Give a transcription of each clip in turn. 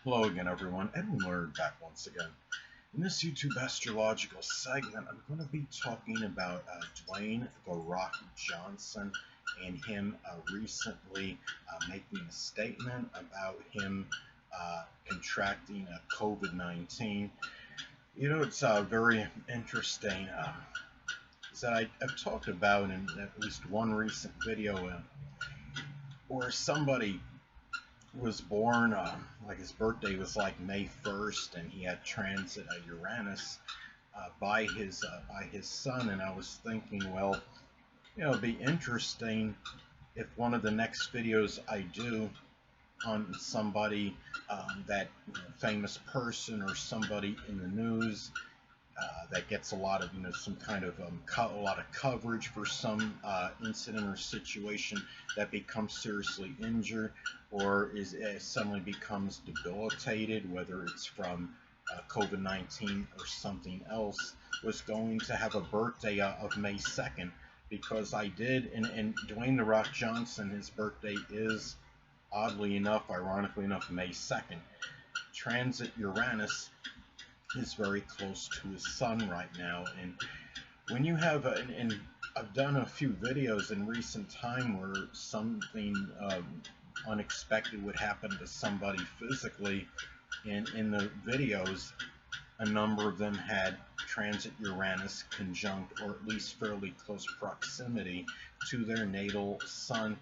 Hello again, everyone. Edwin Learnard back once again. In this YouTube astrological segment, I'm going to be talking about Dwayne "The Rock" Johnson and him recently making a statement about him contracting COVID-19. You know, it's very interesting. Is that I've talked about in at least one recent video where somebody was born, like his birthday was like May 1st, and he had transit Uranus by his sun. And I was thinking, well, you know, it'd be interesting if one of the next videos I do on somebody that famous person or somebody in the news that gets a lot of some kind of a lot of coverage for some incident or situation that becomes seriously injured or suddenly becomes debilitated, whether it's from COVID-19 or something else, was going to have a birthday of May 2nd, because I did, and Dwayne "The Rock" Johnson, his birthday is, oddly enough, ironically enough, May 2nd. Transit Uranus is very close to his sun right now, and when you have and I've done a few videos in recent time where something unexpected would happen to somebody physically, and in the videos a number of them had transit Uranus conjunct, or at least fairly close proximity to their natal sun.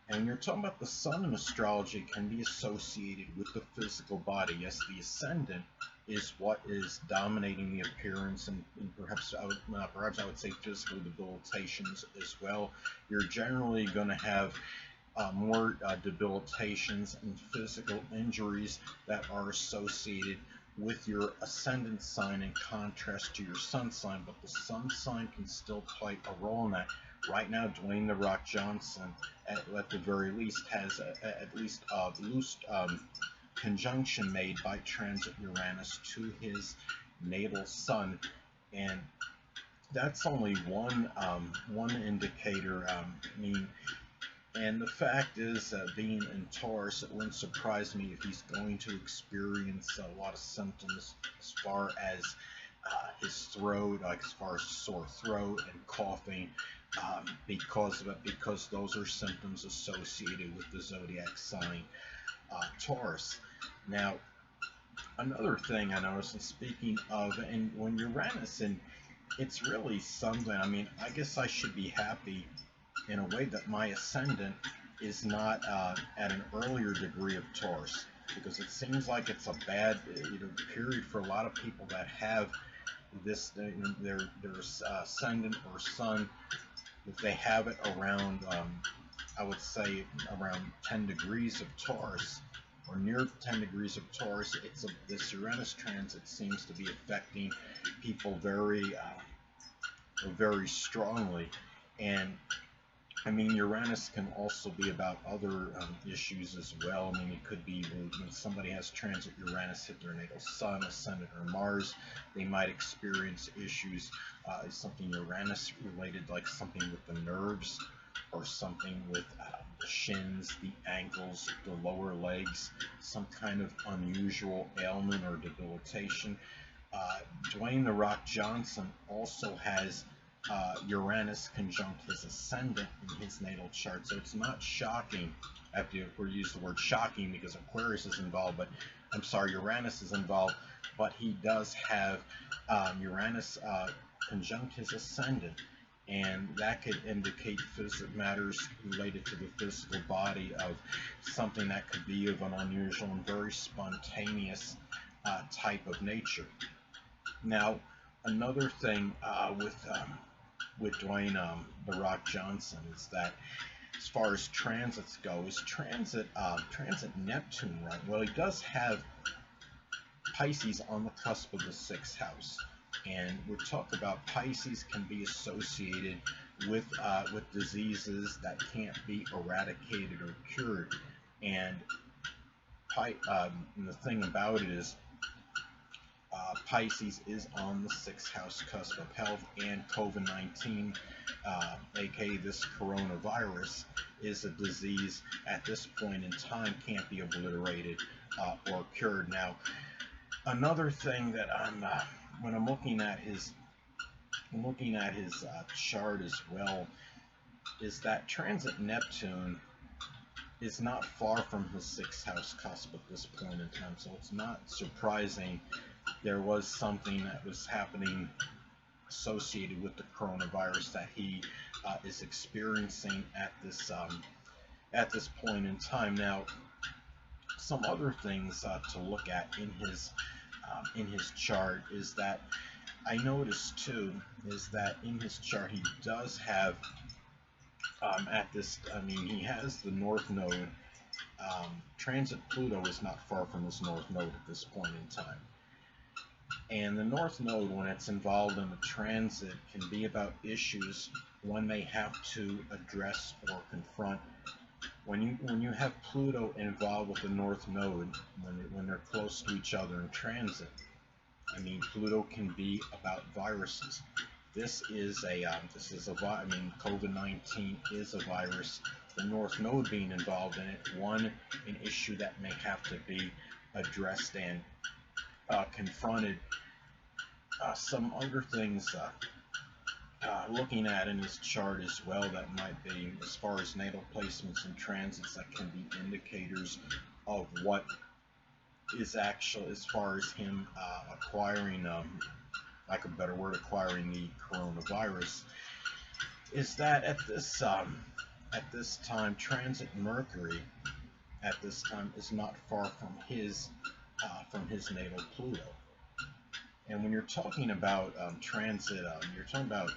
And when you're talking about the sun in astrology, can be associated with the physical body. Yes, the ascendant is what is dominating the appearance, and perhaps I would say physical debilitations as well. You're generally going to have more debilitations and physical injuries that are associated with your ascendant sign in contrast to your sun sign, but the sun sign can still play a role in that. Right now, Dwayne "The Rock" Johnson, at the very least, has at least a loose conjunction made by transit Uranus to his natal sun, and that's only one indicator. And the fact is, being in Taurus, it wouldn't surprise me if he's going to experience a lot of symptoms as far as his throat, like as far as sore throat and coughing, because of it, because those are symptoms associated with the zodiac sign Taurus. Now, another thing I noticed, and speaking of, and when Uranus, and it's really something, I mean, I guess I should be happy in a way that my ascendant is not at an earlier degree of Taurus, because it seems like it's a bad period for a lot of people that have this, their ascendant or sun, if they have it around, I would say around 10 degrees of Taurus, or near 10 degrees of Taurus. This Uranus transit seems to be affecting people very strongly. And I mean, Uranus can also be about other issues as well. I mean, it could be when somebody has transit Uranus hit their natal sun, ascendant, or Mars, they might experience issues, something Uranus related, like something with the nerves, or something with the shins, the ankles, the lower legs, some kind of unusual ailment or debilitation. Dwayne "The Rock" Johnson also has Uranus conjunct his ascendant in his natal chart, so it's not shocking. I have to use the word shocking because Aquarius is involved, but I'm sorry, Uranus is involved, but he does have Uranus conjunct his ascendant, and that could indicate matters related to the physical body, of something that could be of an unusual and very spontaneous type of nature. Now, another thing with Dwayne "The Rock" Johnson is that, as far as transits go, is transit Neptune, right? Well, he does have Pisces on the cusp of the 6th house, and we talk about Pisces can be associated with diseases that can't be eradicated or cured, and the thing about it is, Pisces is on the 6th house cusp of health, and COVID-19, aka this coronavirus, is a disease at this point in time can't be obliterated or cured. Now, another thing that when I'm looking at his chart as well, is that transit Neptune is not far from his 6th house cusp at this point in time, so it's not surprising there was something that was happening associated with the coronavirus that he is experiencing at this point in time. Now, some other things to look at in his chart is that I noticed too is that in his chart he does have he has the North Node. Transit Pluto is not far from his North Node at this point in time. And the North Node, when it's involved in a transit, can be about issues one may have to address or confront. When you have Pluto involved with the North Node, when they're close to each other in transit, Pluto can be about viruses. COVID-19 is a virus. The North Node being involved in it, an issue that may have to be addressed and confronted. Some other things looking at in his chart as well that might be, as far as natal placements and transits, that can be indicators of what is actual, as far as him acquiring acquiring the coronavirus, is that at this time transit Mercury at this time is not far from his natal Pluto. And when you're talking about transit, you're talking about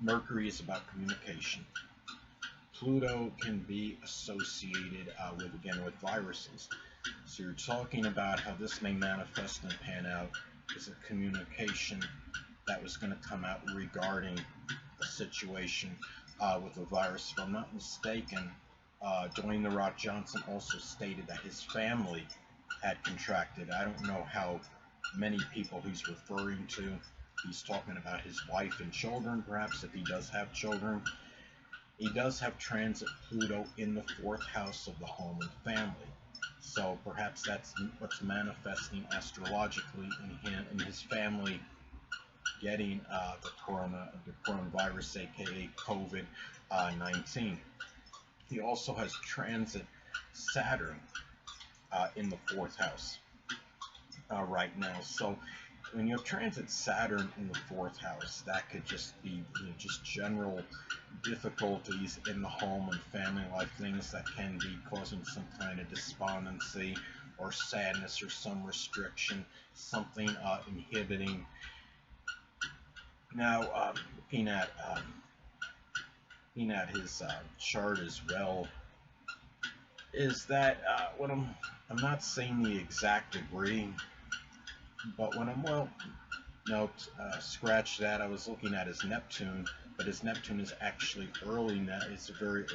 Mercury is about communication. Pluto can be associated with viruses. So you're talking about how this may manifest and pan out is a communication that was going to come out regarding a situation with a virus. If I'm not mistaken, Dwayne "The Rock" Johnson also stated that his family had contracted. I don't know how many people he's referring to. He's talking about his wife and children, perhaps, if he does have children. He does have transit Pluto in the 4th house of the home and family. So perhaps that's what's manifesting astrologically in him and his family getting the coronavirus, aka COVID-19. He also has transit Saturn in the 4th house right now. So when you have transit Saturn in the 4th house, that could just be just general difficulties in the home and family life, things that can be causing some kind of despondency or sadness or some restriction, something inhibiting. Now, looking at his chart as well, is that I'm not saying the exact degree, but scratch that. I was looking at his Neptune, but his Neptune is actually early now. It's a fairly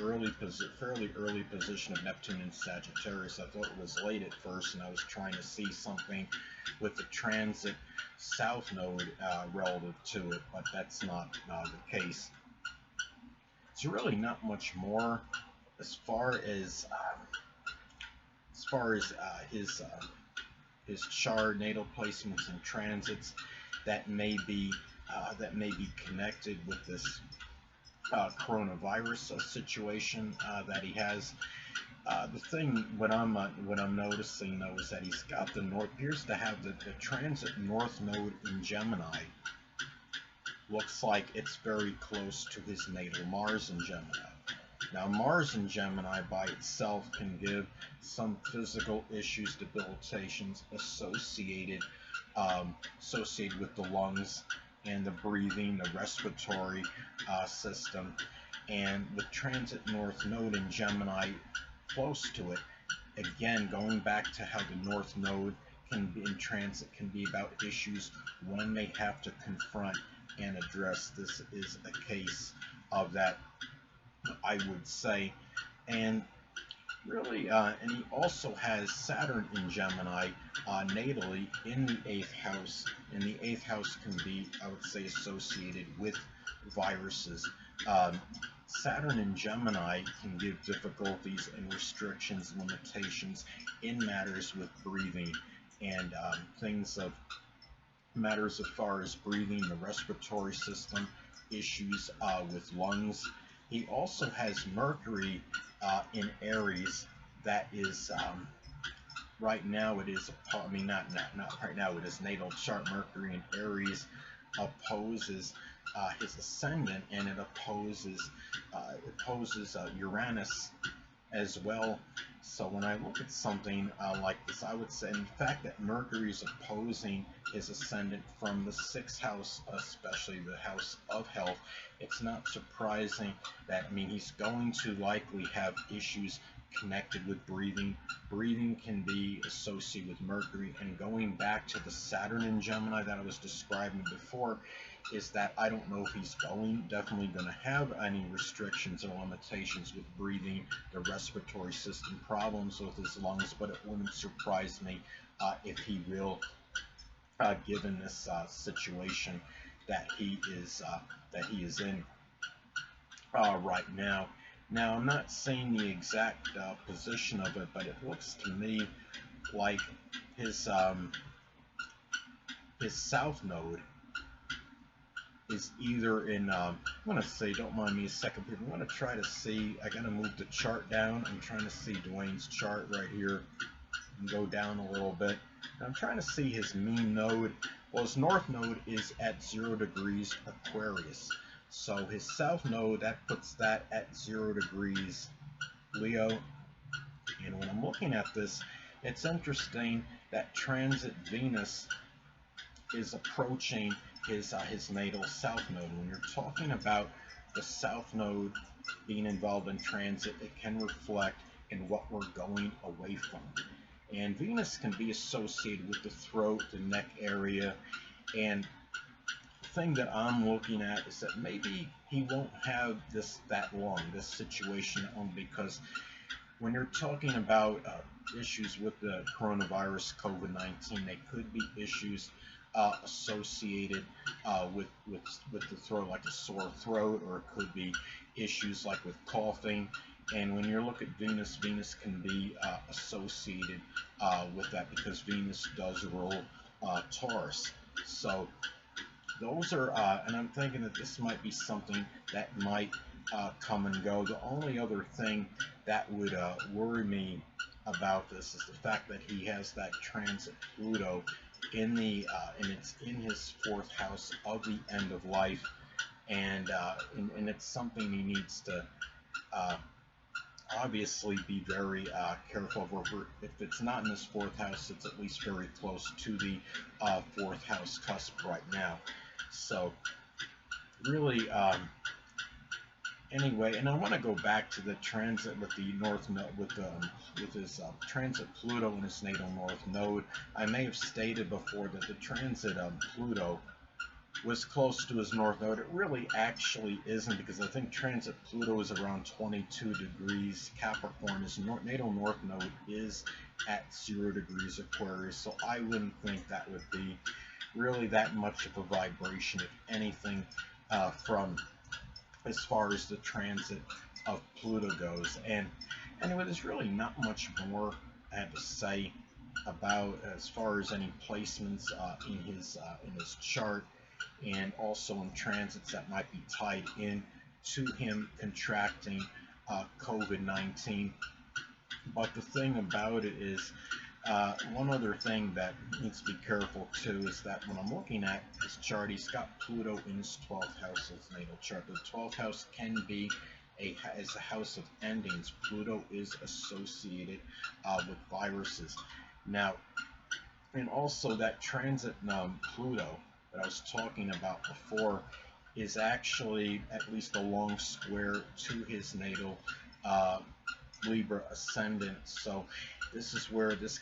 early position of Neptune in Sagittarius. I thought it was late at first, and I was trying to see something with the transit South Node relative to it, but that's not the case. It's really not much more as far as his chart, natal placements, and transits that may be connected with this coronavirus situation that he has. The thing what I'm noticing though is that he's got appears to have the transit North Node in Gemini. Looks like it's very close to his natal Mars in Gemini. Now, Mars in Gemini by itself can give some physical issues, debilitations associated with the lungs and the breathing, the respiratory system. And with transit North Node in Gemini close to it, again, going back to how the North Node can be in transit can be about issues one may have to confront and address. This is a case of that, I would say. And Really, and he also has Saturn in Gemini natally in the eighth house, and the eighth house can be, I would say, associated with viruses. Um, Saturn in Gemini can give difficulties and restrictions, limitations in matters with breathing and things of matters as far as breathing, the respiratory system, issues with lungs. He also has Mercury in Aries. That is right now. It is. I mean, not right now. It is natal chart. Mercury in Aries opposes his ascendant, and it opposes Uranus as well. So when I look at something like this, I would say, in fact, that Mercury is opposing his ascendant from the sixth house, especially the house of health. It's not surprising that, I mean, he's going to likely have issues connected with breathing. Breathing can be associated with Mercury, and going back to the Saturn in Gemini that I was describing before, is that I don't know if he's definitely going to have any restrictions or limitations with breathing, the respiratory system problems with his lungs, but it wouldn't surprise me if he will, given this situation that he is in right now. Now, I'm not saying the exact position of it, but it looks to me like his south node is either in, I'm going to say, don't mind me a second, people. I'm going to try to see, I got to move the chart down. I'm trying to see Dwayne's chart right here and go down a little bit. And I'm trying to see his mean node. Well, his north node is at 0 degrees Aquarius. So his south node, that puts that at 0 degrees Leo. And when I'm looking at this, it's interesting that transit Venus is approaching his natal south node. When you're talking about the south node being involved in transit, it can reflect in what we're going away from. And Venus can be associated with the throat, the neck area, and the thing that I'm looking at is that maybe he won't have this that long, this situation, because when you're talking about issues with the coronavirus, COVID-19, they could be issues associated with the throat, like a sore throat, or it could be issues like with coughing. And when you look at Venus, Venus can be associated with that, because Venus does rule Taurus. So those are, and I'm thinking that this might be something that might come and go. The only other thing that would worry me about this is the fact that he has that transit Pluto in the and it's in his fourth house of the end of life, and it's something he needs to obviously be very careful of. If it's not in his fourth house, it's at least very close to the fourth house cusp right now. So really, anyway, and I want to go back to the transit with the north node, with his transit Pluto in his natal north node. I may have stated before that the transit Pluto was close to his north node. It really actually isn't, because I think transit Pluto is around 22 degrees Capricorn. His natal north node is at 0 degrees Aquarius, so I wouldn't think that would be really that much of a vibration, if anything, from as far as the transit of Pluto goes. And anyway, there's really not much more I have to say about as far as any placements in his chart, and also in transits that might be tied in to him contracting COVID-19. But the thing about it is, one other thing that needs to be careful too is that when I'm looking at his chart, he's got Pluto in his 12th house of his natal chart. The 12th house can be as a house of endings. Pluto is associated with viruses. Now, and also that transit Pluto that I was talking about before is actually at least a long square to his natal Libra ascendant. So this is where this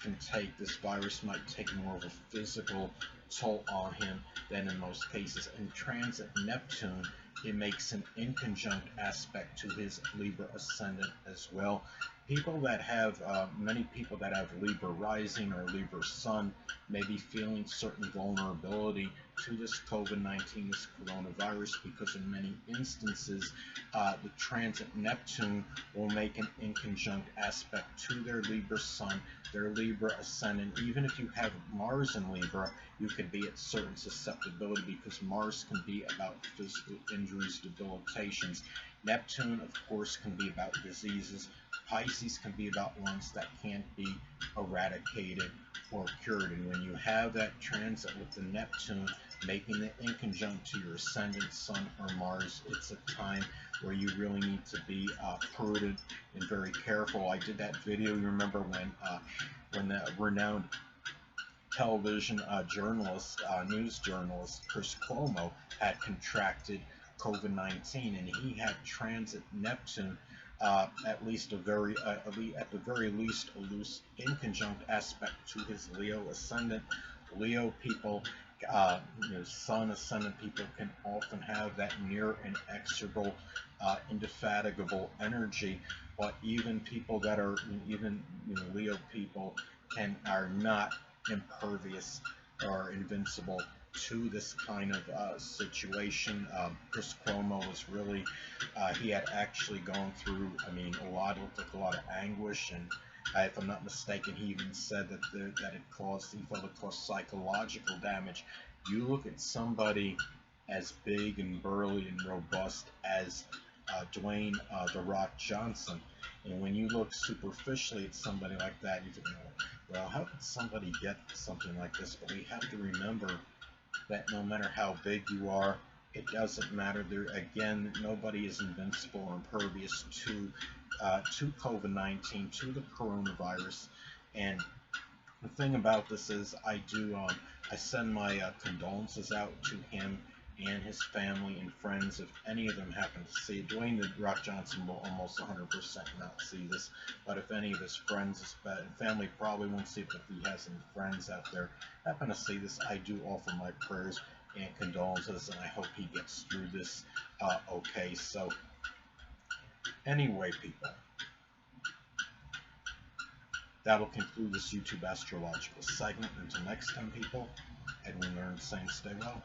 virus might take more of a physical toll on him than in most cases. In transit Neptune, it makes an inconjunct aspect to his Libra ascendant as well. People that have, many people that have Libra rising or Libra sun may be feeling certain vulnerability to this COVID-19, this coronavirus, because in many instances, the transit Neptune will make an inconjunct aspect to their Libra sun, their Libra ascendant. Even if you have Mars in Libra, you could be at certain susceptibility because Mars can be about physical injuries, debilitations. Neptune, of course, can be about diseases. Pisces can be about ones that can't be eradicated or cured. And when you have that transit with the Neptune making it inconjunct to your ascendant Sun or Mars, it's a time where you really need to be prudent and very careful. I did that video, you remember, when the renowned television journalist, news journalist Chris Cuomo had contracted COVID-19, and he had transit Neptune at least a very, at the very least, a loose inconjunct aspect to his Leo ascendant. Leo people, Sun ascendant people can often have that near inexorable, indefatigable energy, but even people that are, even Leo people are not impervious or invincible to this kind of situation. Chris Cuomo was really, he had actually gone through, looked like a lot of anguish, and if I'm not mistaken, he even said that he felt it caused psychological damage. You look at somebody as big and burly and robust as Dwayne The Rock Johnson, and when you look superficially at somebody like that, you think, well, how could somebody get something like this? But we have to remember that no matter how big you are, it doesn't matter. There again, nobody is invincible or impervious to COVID-19, to the coronavirus. And the thing about this is, I send my condolences out to him and his family and friends if any of them happen to see it. Dwayne The Rock Johnson will almost 100% not see this, but if any of his friends and family probably won't see it, but if he has any friends out there happen to see this, I do offer my prayers and condolences, and I hope he gets through this okay. So anyway, people, that'll conclude this YouTube astrological segment. Until next time, people, Edwin Learnard saying stay well.